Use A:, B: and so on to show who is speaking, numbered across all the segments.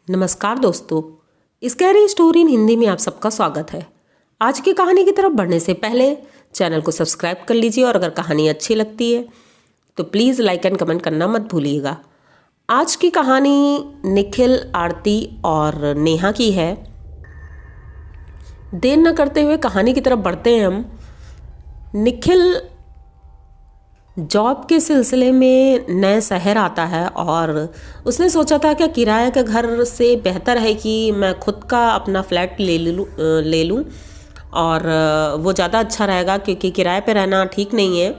A: नमस्कार दोस्तों, scary story in Hindi में आप सबका स्वागत है। आज की कहानी की तरफ बढ़ने से पहले चैनल को सब्सक्राइब कर लीजिए और अगर कहानी अच्छी लगती है तो प्लीज़ लाइक एंड कमेंट करना मत भूलिएगा। आज की कहानी निखिल, आरती और नेहा की है। देर न करते हुए कहानी की तरफ बढ़ते हैं हम। निखिल जॉब के सिलसिले में नए शहर आता है और उसने सोचा था कि किराए के घर से बेहतर है कि मैं खुद का अपना फ्लैट ले लूँ और वो ज़्यादा अच्छा रहेगा, क्योंकि किराए पे रहना ठीक नहीं है।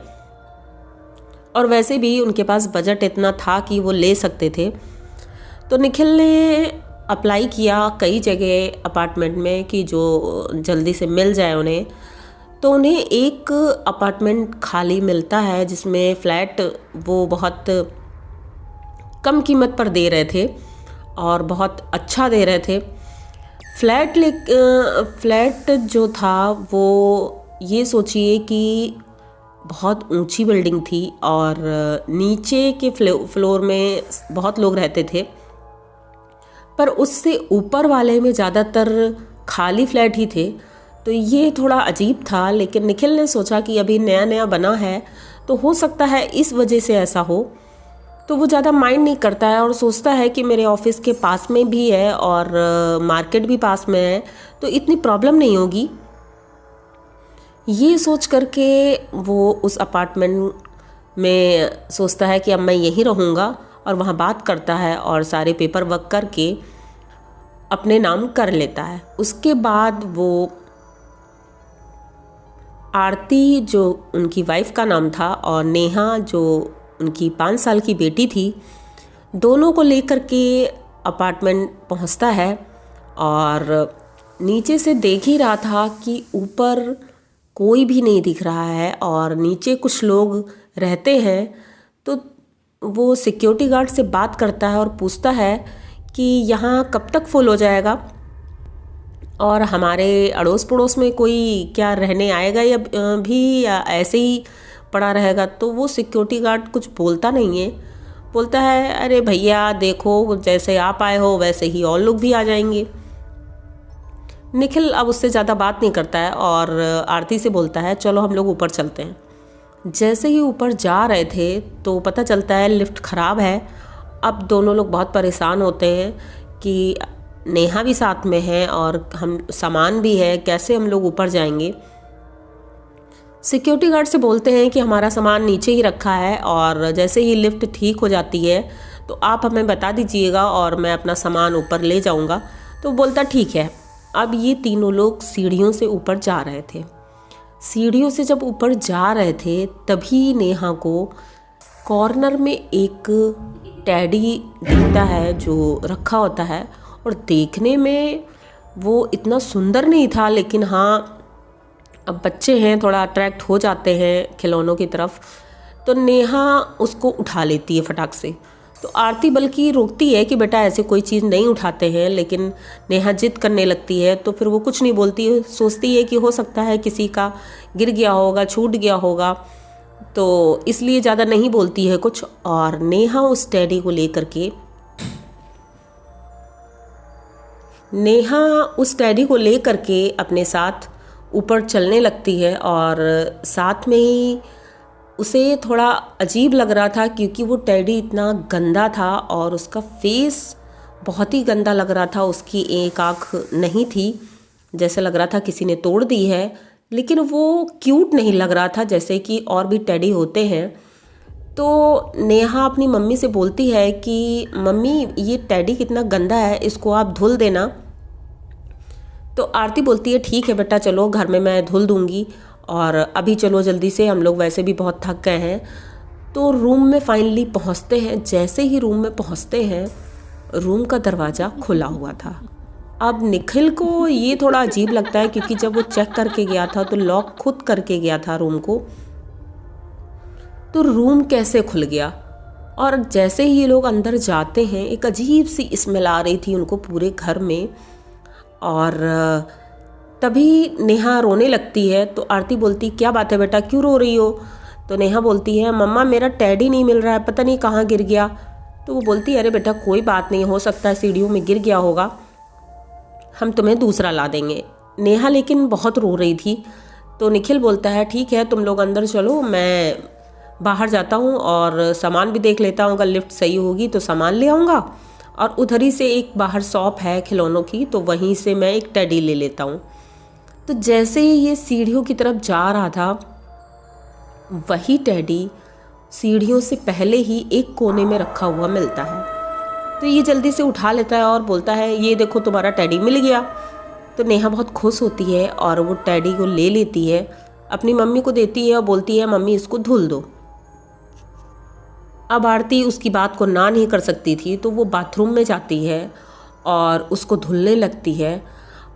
A: और वैसे भी उनके पास बजट इतना था कि वो ले सकते थे। तो निखिल ने अप्लाई किया कई जगह अपार्टमेंट में कि जो जल्दी से मिल जाए उन्हें। तो उन्हें एक अपार्टमेंट खाली मिलता है जिसमें फ़्लैट वो बहुत कम कीमत पर दे रहे थे और बहुत अच्छा दे रहे थे। फ्लैट जो था वो ये सोचिए कि बहुत ऊंची बिल्डिंग थी और नीचे के फ्लोर में बहुत लोग रहते थे, पर उससे ऊपर वाले में ज़्यादातर खाली फ्लैट ही थे। तो ये थोड़ा अजीब था, लेकिन निखिल ने सोचा कि अभी नया नया बना है तो हो सकता है इस वजह से ऐसा हो। तो वो ज़्यादा माइंड नहीं करता है और सोचता है कि मेरे ऑफिस के पास में भी है और मार्केट भी पास में है, तो इतनी प्रॉब्लम नहीं होगी। ये सोच करके वो उस अपार्टमेंट में सोचता है कि अब मैं यहीं रहूँगा, और वहाँ बात करता है और सारे पेपर वर्क करके अपने नाम कर लेता है। उसके बाद वो आरती, जो उनकी वाइफ का नाम था, और नेहा जो उनकी 5 साल की बेटी थी, दोनों को लेकर के अपार्टमेंट पहुंचता है। और नीचे से देख ही रहा था कि ऊपर कोई भी नहीं दिख रहा है और नीचे कुछ लोग रहते हैं। तो वो सिक्योरिटी गार्ड से बात करता है और पूछता है कि यहाँ कब तक फुल हो जाएगा और हमारे अड़ोस पड़ोस में कोई क्या रहने आएगा या ऐसे ही पड़ा रहेगा। तो वो सिक्योरिटी गार्ड कुछ बोलता नहीं है, बोलता है अरे भैया देखो, जैसे आप आए हो वैसे ही और लोग भी आ जाएंगे। निखिल अब उससे ज़्यादा बात नहीं करता है और आरती से बोलता है चलो हम लोग ऊपर चलते हैं। जैसे ही ऊपर जा रहे थे तो पता चलता है लिफ्ट ख़राब है। अब दोनों लोग बहुत परेशान होते हैं कि नेहा भी साथ में है और हम सामान भी है, कैसे हम लोग ऊपर जाएंगे। सिक्योरिटी गार्ड से बोलते हैं कि हमारा सामान नीचे ही रखा है और जैसे ही लिफ्ट ठीक हो जाती है तो आप हमें बता दीजिएगा और मैं अपना सामान ऊपर ले जाऊंगा। तो बोलता ठीक है। अब ये तीनों लोग सीढ़ियों से ऊपर जा रहे थे। सीढ़ियों से जब ऊपर जा रहे थे तभी नेहा को कॉर्नर में एक टेडी दिखता है जो रखा होता है, और देखने में वो इतना सुंदर नहीं था, लेकिन हाँ अब बच्चे हैं थोड़ा अट्रैक्ट हो जाते हैं खिलौनों की तरफ। तो नेहा उसको उठा लेती है फटाक से। तो आरती बल्कि रोकती है कि बेटा ऐसे कोई चीज़ नहीं उठाते हैं, लेकिन नेहा जिद करने लगती है तो फिर वो कुछ नहीं बोलती है। सोचती है कि हो सकता है किसी का गिर गया होगा, छूट गया होगा, तो इसलिए ज़्यादा नहीं बोलती है कुछ। और नेहा उस टेडी को लेकर के अपने साथ ऊपर चलने लगती है। और साथ में ही उसे थोड़ा अजीब लग रहा था क्योंकि वो टेडी इतना गंदा था और उसका फेस बहुत ही गंदा लग रहा था। उसकी एक आँख नहीं थी, जैसे लग रहा था किसी ने तोड़ दी है, लेकिन वो क्यूट नहीं लग रहा था जैसे कि और भी टेडी होते हैं। तो नेहा अपनी मम्मी से बोलती है कि मम्मी ये टेडी कितना गंदा है, इसको आप धुल देना। तो आरती बोलती है ठीक है बेटा, चलो घर में मैं धुल दूंगी और अभी चलो जल्दी से, हम लोग वैसे भी बहुत थक गए हैं। तो रूम में फाइनली पहुंचते हैं। जैसे ही रूम में पहुंचते हैं रूम का दरवाज़ा खुला हुआ था। अब निखिल को ये थोड़ा अजीब लगता है क्योंकि जब वो चेक करके गया था तो लॉक खुद करके गया था रूम को, तो रूम कैसे खुल गया। और जैसे ही ये लोग अंदर जाते हैं एक अजीब सी स्मेल आ रही थी उनको पूरे घर में। और तभी नेहा रोने लगती है। तो आरती बोलती क्या बात है बेटा, क्यों रो रही हो। तो नेहा बोलती है मम्मा मेरा टेडी नहीं मिल रहा है, पता नहीं कहाँ गिर गया। तो वो बोलती है अरे बेटा कोई बात नहीं, हो सकता है सीढ़ियों में गिर गया होगा, हम तुम्हें दूसरा ला देंगे। नेहा लेकिन बहुत रो रही थी। तो निखिल बोलता है ठीक है तुम लोग अंदर चलो, मैं बाहर जाता हूँ और सामान भी देख लेता हूँ, अगर लिफ्ट सही होगी तो सामान ले आऊँगा, और उधर ही से एक बाहर शॉप है खिलौनों की, तो वहीं से मैं एक टेडी ले लेता हूँ। तो जैसे ही ये सीढ़ियों की तरफ जा रहा था, वही टेडी सीढ़ियों से पहले ही एक कोने में रखा हुआ मिलता है। तो ये जल्दी से उठा लेता है और बोलता है ये देखो तुम्हारा टेडी मिल गया। तो नेहा बहुत खुश होती है और वो टेडी को ले लेती है, अपनी मम्मी को देती है और बोलती है मम्मी इसको धुल दो। अब आरती उसकी बात को ना नहीं कर सकती थी, तो वो बाथरूम में जाती है और उसको धुलने लगती है।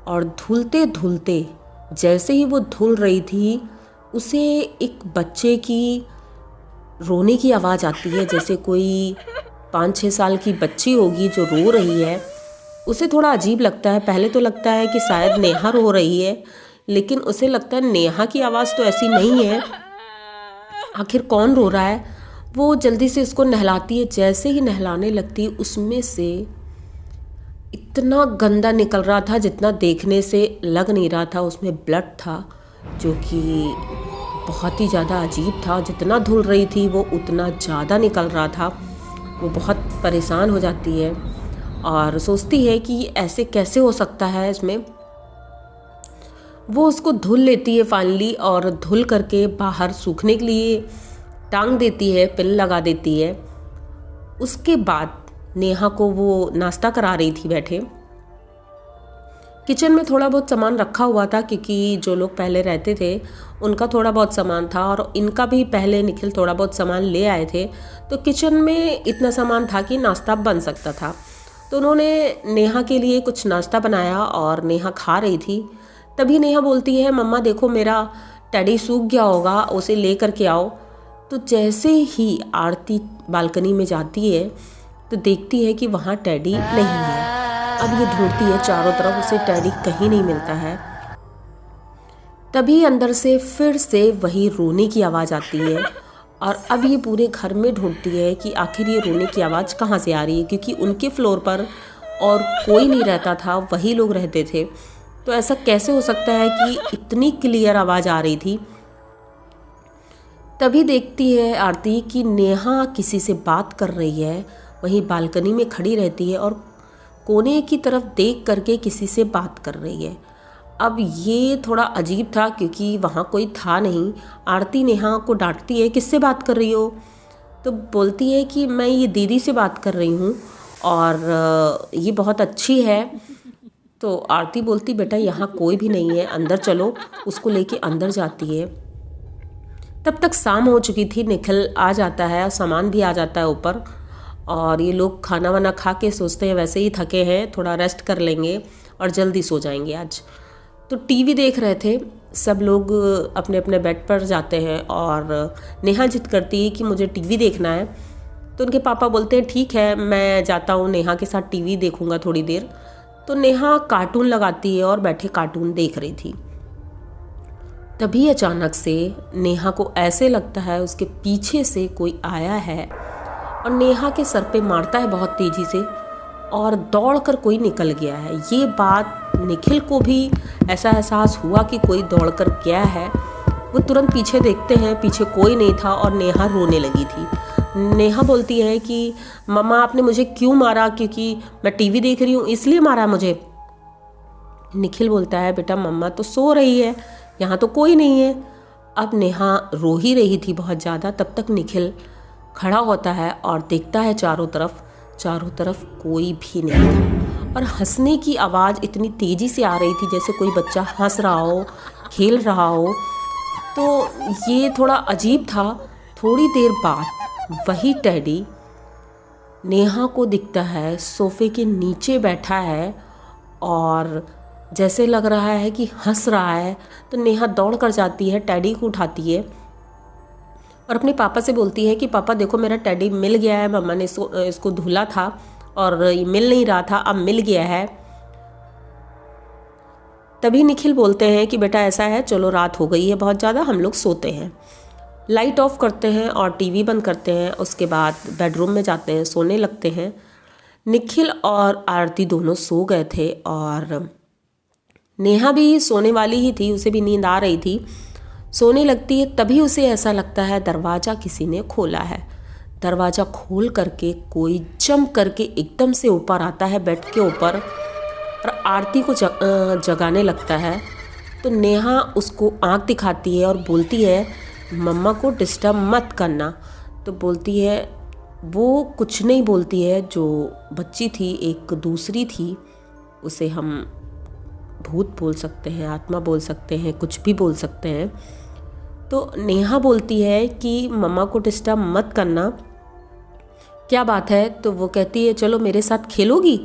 A: और धुलते धुलते जैसे ही वो धुल रही थी, उसे एक बच्चे की रोने की आवाज़ आती है, जैसे कोई 5-6 साल की बच्ची होगी जो रो रही है। उसे थोड़ा अजीब लगता है, पहले तो लगता है कि शायद नेहा रो रही है, लेकिन उसे लगता है नेहा की आवाज़ तो ऐसी नहीं है, आखिर कौन रो रहा है। वो जल्दी से उसको नहलाती है, जैसे ही नहलाने लगती है उसमें से इतना गंदा निकल रहा था जितना देखने से लग नहीं रहा था, उसमें ब्लड था जो कि बहुत ही ज़्यादा अजीब था। जितना धुल रही थी वो उतना ज़्यादा निकल रहा था। वो बहुत परेशान हो जाती है और सोचती है कि ऐसे कैसे हो सकता है इसमें। वो उसको धुल लेती है फाइनली, और धुल करके बाहर सूखने के लिए टांग देती है, पिन लगा देती है। उसके बाद नेहा को वो नाश्ता करा रही थी बैठे। किचन में थोड़ा बहुत सामान रखा हुआ था, क्योंकि जो लोग पहले रहते थे उनका थोड़ा बहुत सामान था और इनका भी पहले निखिल थोड़ा बहुत सामान ले आए थे। तो किचन में इतना सामान था कि नाश्ता बन सकता था। तो उन्होंने नेहा के लिए कुछ नाश्ता बनाया और नेहा खा रही थी। तभी नेहा बोलती है मम्मा देखो मेरा टेडी सूख गया होगा, उसे ले करके आओ। तो जैसे ही आरती बालकनी में जाती है तो देखती है कि वहाँ टेडी नहीं है। अब ये ढूंढती है चारों तरफ, उसे टेडी कहीं नहीं मिलता है। तभी अंदर से फिर से वही रोने की आवाज़ आती है, और अब ये पूरे घर में ढूंढती है कि आखिर ये रोने की आवाज़ कहाँ से आ रही है, क्योंकि उनके फ्लोर पर और कोई नहीं रहता था, वही लोग रहते थे। तो ऐसा कैसे हो सकता है कि इतनी क्लियर आवाज़ आ रही थी। तभी देखती है आरती कि नेहा किसी से बात कर रही है, वहीं बालकनी में खड़ी रहती है और कोने की तरफ देख करके किसी से बात कर रही है। अब ये थोड़ा अजीब था क्योंकि वहाँ कोई था नहीं। आरती नेहा को डांटती है किससे बात कर रही हो, तो बोलती है कि मैं ये दीदी से बात कर रही हूँ और ये बहुत अच्छी है। तो आरती बोलती बेटा यहाँ कोई भी नहीं है, अंदर चलो। उसको लेके अंदर जाती है। तब तक शाम हो चुकी थी। निखिल आ जाता है, सामान भी आ जाता है ऊपर, और ये लोग खाना वाना खा के सोचते हैं वैसे ही थके हैं, थोड़ा रेस्ट कर लेंगे और जल्दी सो जाएंगे आज। तो टीवी देख रहे थे सब लोग, अपने अपने बेड पर जाते हैं और नेहा जिद करती है कि मुझे टीवी देखना है। तो उनके पापा बोलते हैं ठीक है मैं जाता हूँ, नेहा के साथ टीवी देखूँगा थोड़ी देर। तो नेहा कार्टून लगाती है और बैठे कार्टून देख रही थी। तभी अचानक से नेहा को ऐसे लगता है उसके पीछे से कोई आया है और नेहा के सर पे मारता है बहुत तेज़ी से, और दौड़कर कोई निकल गया है। ये बात निखिल को भी ऐसा एहसास हुआ कि कोई दौड़कर गया है। वो तुरंत पीछे देखते हैं, पीछे कोई नहीं था और नेहा रोने लगी थी। नेहा बोलती है कि मम्मा आपने मुझे क्यों मारा, क्योंकि मैं टीवी देख रही हूँ इसलिए मारा मुझे। निखिल बोलता है बेटा मम्मा तो सो रही है, यहाँ तो कोई नहीं है। अब नेहा रो ही रही थी बहुत ज़्यादा। तब तक निखिल खड़ा होता है और देखता है चारों तरफ कोई भी नहीं था, और हंसने की आवाज़ इतनी तेज़ी से आ रही थी जैसे कोई बच्चा हंस रहा हो, खेल रहा हो। तो ये थोड़ा अजीब था। थोड़ी देर बाद वही टेडी नेहा को दिखता है, सोफे के नीचे बैठा है और जैसे लग रहा है कि हंस रहा है। तो नेहा दौड़ कर जाती है, टेडी को उठाती है और अपने पापा से बोलती है कि पापा देखो मेरा टेडी मिल गया है, मम्मा ने इसको धुला था और ये मिल नहीं रहा था, अब मिल गया है। तभी निखिल बोलते हैं कि बेटा ऐसा है चलो रात हो गई है बहुत ज़्यादा, हम लोग सोते हैं। लाइट ऑफ करते हैं और टीवी बंद करते हैं। उसके बाद बेडरूम में जाते हैं, सोने लगते हैं। निखिल और आरती दोनों सो गए थे और नेहा भी सोने वाली ही थी, उसे भी नींद आ रही थी। सोने लगती है, तभी उसे ऐसा लगता है दरवाज़ा किसी ने खोला है। दरवाज़ा खोल करके कोई जंप करके एकदम से ऊपर आता है बेड के ऊपर और आरती को जगाने लगता है। तो नेहा उसको आँख दिखाती है और बोलती है मम्मा को डिस्टर्ब मत करना। तो बोलती है, वो कुछ नहीं बोलती है। जो बच्ची थी एक दूसरी थी, उसे हम भूत बोल सकते हैं, आत्मा बोल सकते हैं, कुछ भी बोल सकते हैं। तो नेहा बोलती है कि मम्मा को डिस्टर्ब मत करना, क्या बात है। तो वो कहती है चलो मेरे साथ खेलोगी।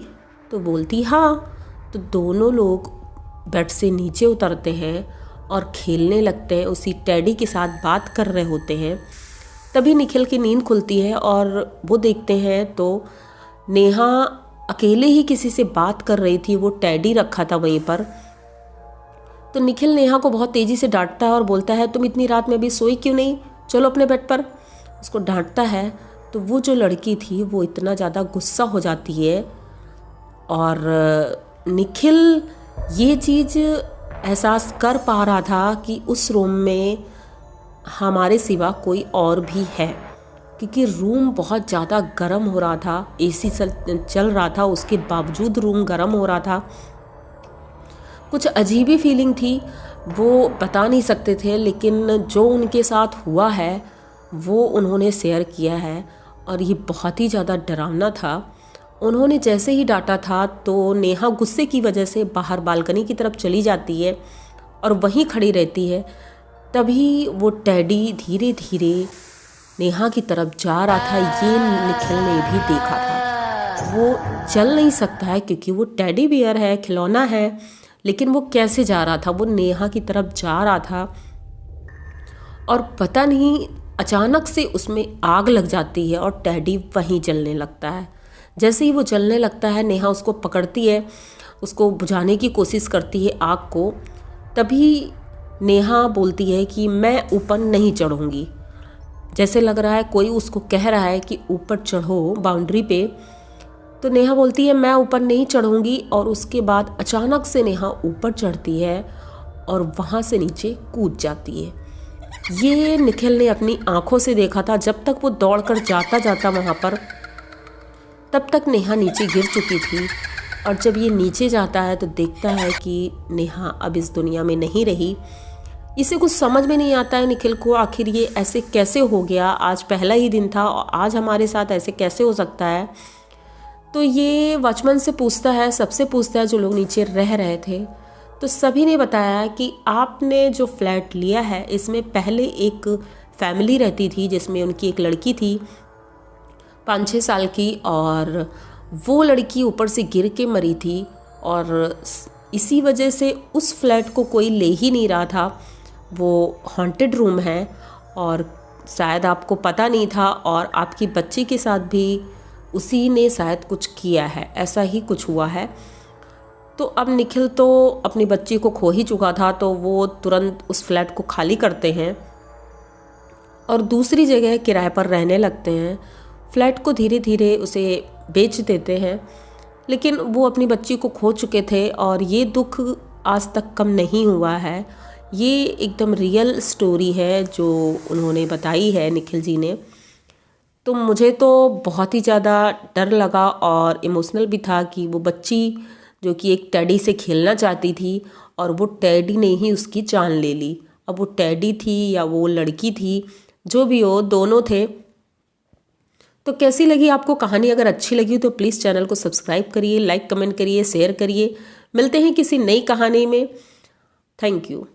A: तो बोलती हाँ। तो दोनों लोग बेड से नीचे उतरते हैं और खेलने लगते हैं, उसी टेडी के साथ बात कर रहे होते हैं। तभी निखिल की नींद खुलती है और वो देखते हैं तो नेहा अकेले ही किसी से बात कर रही थी, वो टेडी रखा था वहीं पर। तो निखिल नेहा को बहुत तेज़ी से डांटता है और बोलता है तुम इतनी रात में भी सोई क्यों नहीं, चलो अपने बेड पर। उसको डांटता है तो वो जो लड़की थी वो इतना ज़्यादा गुस्सा हो जाती है और निखिल ये चीज़ एहसास कर पा रहा था कि उस रूम में हमारे सिवा कोई और भी है, क्योंकि रूम बहुत ज़्यादा गर्म हो रहा था। एसी चल रहा था, उसके बावजूद रूम गर्म हो रहा था। कुछ अजीब ही फीलिंग थी, वो बता नहीं सकते थे, लेकिन जो उनके साथ हुआ है वो उन्होंने शेयर किया है और ये बहुत ही ज़्यादा डरावना था। उन्होंने जैसे ही डांटा था तो नेहा गुस्से की वजह से बाहर बालकनी की तरफ चली जाती है और वहीं खड़ी रहती है। तभी वो टेडी धीरे धीरे नेहा की तरफ जा रहा था, ये निखिल ने भी देखा था। वो चल नहीं सकता है क्योंकि वो टेडी बियर है, खिलौना है, लेकिन वो कैसे जा रहा था, वो नेहा की तरफ जा रहा था और पता नहीं अचानक से उसमें आग लग जाती है और टेडी वहीं जलने लगता है। जैसे ही वो जलने लगता है नेहा उसको पकड़ती है, उसको बुझाने की कोशिश करती है आग को। तभी नेहा बोलती है कि मैं ऊपर नहीं चढ़ूँगी। जैसे लग रहा है कोई उसको कह रहा है कि ऊपर चढ़ो बाउंड्री पे। तो नेहा बोलती है मैं ऊपर नहीं चढ़ूँगी और उसके बाद अचानक से नेहा ऊपर चढ़ती है और वहाँ से नीचे कूद जाती है। ये निखिल ने अपनी आँखों से देखा था। जब तक वो दौड़कर जाता वहाँ पर, तब तक नेहा नीचे गिर चुकी थी और जब ये नीचे जाता है तो देखता है कि नेहा अब इस दुनिया में नहीं रही। इसे कुछ समझ में नहीं आता है निखिल को, आखिर ये ऐसे कैसे हो गया। आज पहला ही दिन था और आज हमारे साथ ऐसे कैसे हो सकता है। तो ये वॉचमैन से पूछता है, सबसे पूछता है जो लोग नीचे रह रहे थे। तो सभी ने बताया कि आपने जो फ्लैट लिया है इसमें पहले एक फैमिली रहती थी जिसमें उनकी एक लड़की थी 5-6 साल की, और वो लड़की ऊपर से गिर के मरी थी और इसी वजह से उस फ्लैट को कोई ले ही नहीं रहा था। वो हॉन्टेड रूम है और शायद आपको पता नहीं था और आपकी बच्ची के साथ भी उसी ने शायद कुछ किया है, ऐसा ही कुछ हुआ है। तो अब निखिल तो अपनी बच्ची को खो ही चुका था, तो वो तुरंत उस फ्लैट को खाली करते हैं और दूसरी जगह किराए पर रहने लगते हैं। फ्लैट को धीरे धीरे उसे बेच देते हैं, लेकिन वो अपनी बच्ची को खो चुके थे और ये दुख आज तक कम नहीं हुआ है। ये एकदम रियल स्टोरी है जो उन्होंने बताई है निखिल जी ने। तो मुझे तो बहुत ही ज़्यादा डर लगा और इमोशनल भी था कि वो बच्ची जो कि एक टेडी से खेलना चाहती थी और वो टेडी ने ही उसकी जान ले ली। अब वो टेडी थी या वो लड़की थी, जो भी हो, दोनों थे। तो कैसी लगी आपको कहानी? अगर अच्छी लगी तो प्लीज़ चैनल को सब्सक्राइब करिए, लाइक कमेंट करिए, शेयर करिए। मिलते हैं किसी नई कहानी में। Thank you.